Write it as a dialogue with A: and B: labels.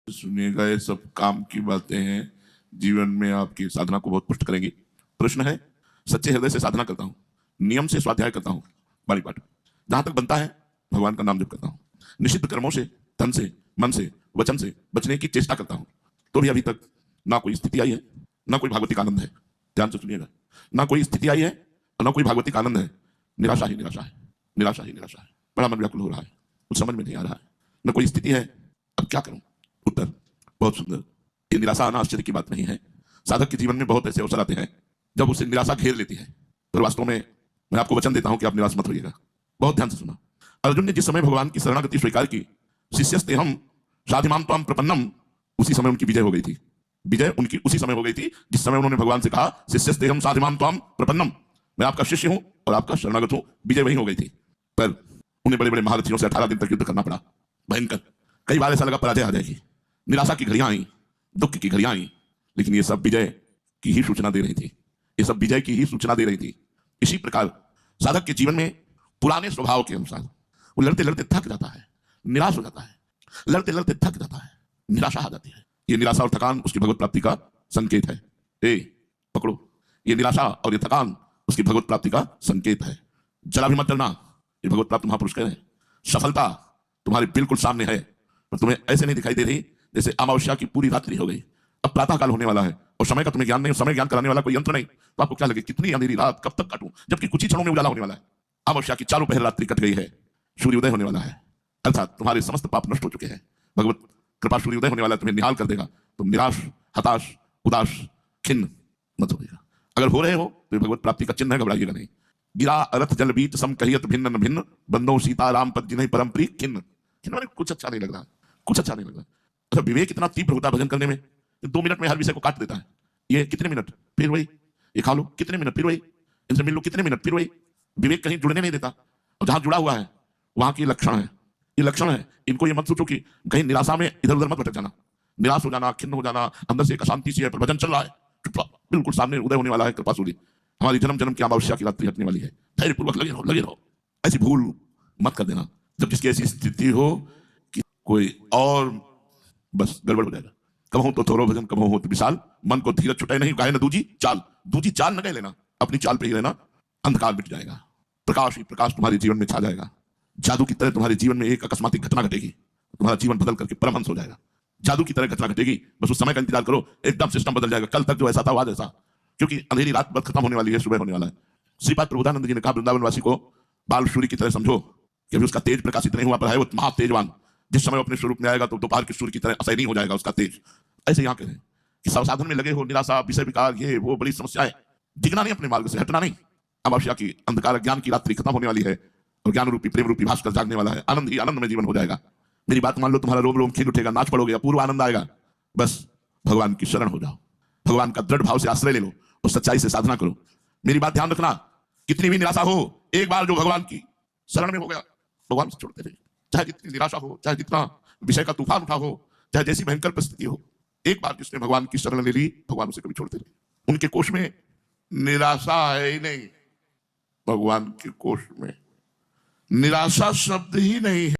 A: सुनिएगा, ये सब काम की बातें हैं, जीवन में आपकी साधना को बहुत पुष्ट करेंगी। प्रश्न है, सच्चे हृदय से साधना करता हूं, नियम से स्वाध्याय करता हूं, बाणी पाठ जहां तक बनता है भगवान का नाम जप करता हूं, निषिद्ध कर्मों से, धन से, मन से, वचन से बचने की चेष्टा करता हूं, तो भी अभी तक ना कोई स्थिति आई है, ना कोई भागवतिक आनंद है। ध्यान से सुनिएगा, ना कोई स्थिति आई है और ना कोई भागवतिक आनंद है। निराशा ही निराशा है, निराशा ही निराशा है। बड़ा मन व्याकुल हो रहा है, कुछ समझ में नहीं आ रहा है, न कोई स्थिति है, अब क्या करूं? उत्तर बहुत सुंदर। ये निराशा आना आश्चर्य की बात नहीं है। साधक के जीवन में बहुत ऐसे अवसर आते हैं जब उसे निराशा घेर लेती है, तो वास्तव में मैं आपको वचन देता हूं कि आप निराश मत होइएगा। बहुत ध्यान से सुना। अर्जुन ने जिस समय भगवान की शरणागति स्वीकार की, शिष्यस्तेहम साधिमाम त्वाम प्रपन्नम, उसी समय उनकी विजय हो गई थी। विजय उनकी उसी समय हो गई थी जिस समय उन्होंने भगवान से कहा, शिष्यस्तेहम साधिमाम त्वाम प्रपन्नम, मैं आपका शिष्य हूं और आपका शरणागत हूं। विजय वही हो गई थी। पर उन्हें बड़े बड़े महारथियों से 18 दिन तक युद्ध करना पड़ा, भयंकर। कई बार ऐसा लगा पराजय आ जाएगी, निराशा की घड़ियां आई, दुख की घड़ियां आई, लेकिन ये सब विजय की ही सूचना दे रही थी। ये सब विजय की ही सूचना दे रही थी। इसी प्रकार साधक के जीवन में पुराने स्वभाव के अनुसार वो लड़ते लड़ते थक जाता है, निराश हो जाता है, लड़ते लड़ते थक जाता है, निराशा आ जाती है। ये निराशा और थकान उसकी भगवत प्राप्ति का संकेत है। ए पकड़ो, ये निराशा और ये थकान उसकी भगवत प्राप्ति का संकेत है। जरा भी मत डरना, ये भगवत प्राप्त महापुरुष कह रहे हैं। सफलता तुम्हारे बिल्कुल सामने है, पर तुम्हें ऐसे नहीं दिखाई दे रही जैसे अमावस्या की पूरी रात्रि हो गई, अब प्रातः काल होने वाला है और समय का तुम्हें ज्ञान नहीं, समय ज्ञान कराने वाला कोई यंत्र नहीं, तो आपको क्या लगे कितनी अंधेरी रात, कब तक काटूं, जबकि कुछ ही क्षणों में उजाला होने वाला है। अमावस्या की चारों पहर रात्रि कट गई है, सूर्योदय होने वाला है, अर्थात तुम्हारे समस्त पाप नष्ट हो चुके हैं। भगवत कृपा सूर्योदय होने वाला है, तुम्हें निहाल कर देगा। तुम निराश, हताश, उदास, खिन्न मत होइएगा। अगर हो रहे हो तो भगवत प्राप्ति का चिन्ह है, घबराइएगा नहीं। गिरा अरथ जल बीच सम कहियत भिन्न न भिन्न, बंदो सीता राम पद जिन्हें परम प्रिय खिन्न। कुछ अच्छा नहीं लग रहा, कुछ अच्छा नहीं लग रहा। अच्छा, विवेक इतना तीव्र होता है भजन करने में, 2 मिनट में हर विषय को काट देता है। ये कितने मिनट, फिर वही, ये खा लो कितने मिनट, फिर वही, इनसे मिल लो कितने मिनट, फिर वही। विवेक कहीं जुड़ने नहीं देता, और जहां जुड़ा हुआ है वहां की लक्षण है, ये लक्षण है। इनको ये मत सोचो कि कहीं निराशा में इधर उधर मत भटक जाना, निराश हो जाना, खिन्न हो जाना, अंदर से एक अशांति सी है, पर भजन चल रहा है, बिल्कुल सामने उदय होने वाला है कृपा सूर्य। हमारी जन्म जन्म की अमावस्या की रात्रि हटने वाली है, धैर्यपूर्वक लगे रहो, लगे रहो। ऐसी भूल मत कर देना जब जिसकी ऐसी स्थिति हो कि कोई और बस गड़बड़ हो जाएगा। कहो तो थोरो भजन, कहो हो तो विशाल, मन को धीरज छुटाए नहीं, गाय न दूजी चाल, दूजी चाल न गए लेना, अपनी चाल पे ही रहना। अंधकार मिट जाएगा, प्रकाश ही प्रकाश तुम्हारे जीवन में छा जाएगा। जादू की तरह तुम्हारे जीवन में एक अकस्मात घटना घटेगी, तुम्हारा जीवन बदल करके परमहंस हो जाएगा। जादू की तरह घटना घटेगी, बस उस समय का इंतजार करो, एकदम सिस्टम बदल जाएगा। कल तक जो ऐसा था आज ऐसा, क्योंकि अंधेरी रात बस खत्म होने वाली है, सुबह होने वाला है। श्रीपाद प्रबोधानंद जी ने कहा, वृंदावन वासी को बाल सूर्य की तरह समझो कि अभी उसका तेज प्रकाशित नहीं हुआ, पर है वो महा तेजवान। जिस समय अपने स्वरूप में आएगा तो दोपहर के सूर्य की तरह असह्य नहीं हो जाएगा उसका तेज। ऐसे यहाँ कहें कि सब साधन में लगे हो, निराशा, विषय विकार, ये वो बड़ी समस्याएं, दिखना नहीं, अपने मार्ग से हटना नहीं। अमावस्या की अंधकार ज्ञान की रात्रि खत्म होने वाली है और ज्ञान रूपी प्रेम रूपी भास्कर जागने वाला है। आनंद ही आनंद में जीवन हो जाएगा। मेरी बात मान लो, तुम्हारा रोम रोम खिल उठेगा, नाच पड़ोगे, अपूर्व आनंद आएगा। बस भगवान की शरण हो जाओ, भगवान का दृढ़ भाव से आश्रय ले लो और सच्चाई से साधना करो। मेरी बात ध्यान रखना, कितनी भी निराशा हो, एक बार जो भगवान की शरण में हो गया, भगवान से छोड़ते रहे। चाहे जितनी निराशा हो, चाहे जितना विषय का तूफान उठा हो, चाहे जैसी भयंकर परिस्थिति हो, एक बार जिसने भगवान की शरण ले ली, भगवान उसे कभी छोड़ते नहीं। उनके कोष में निराशा है ही नहीं, भगवान के कोष में निराशा शब्द ही नहीं है।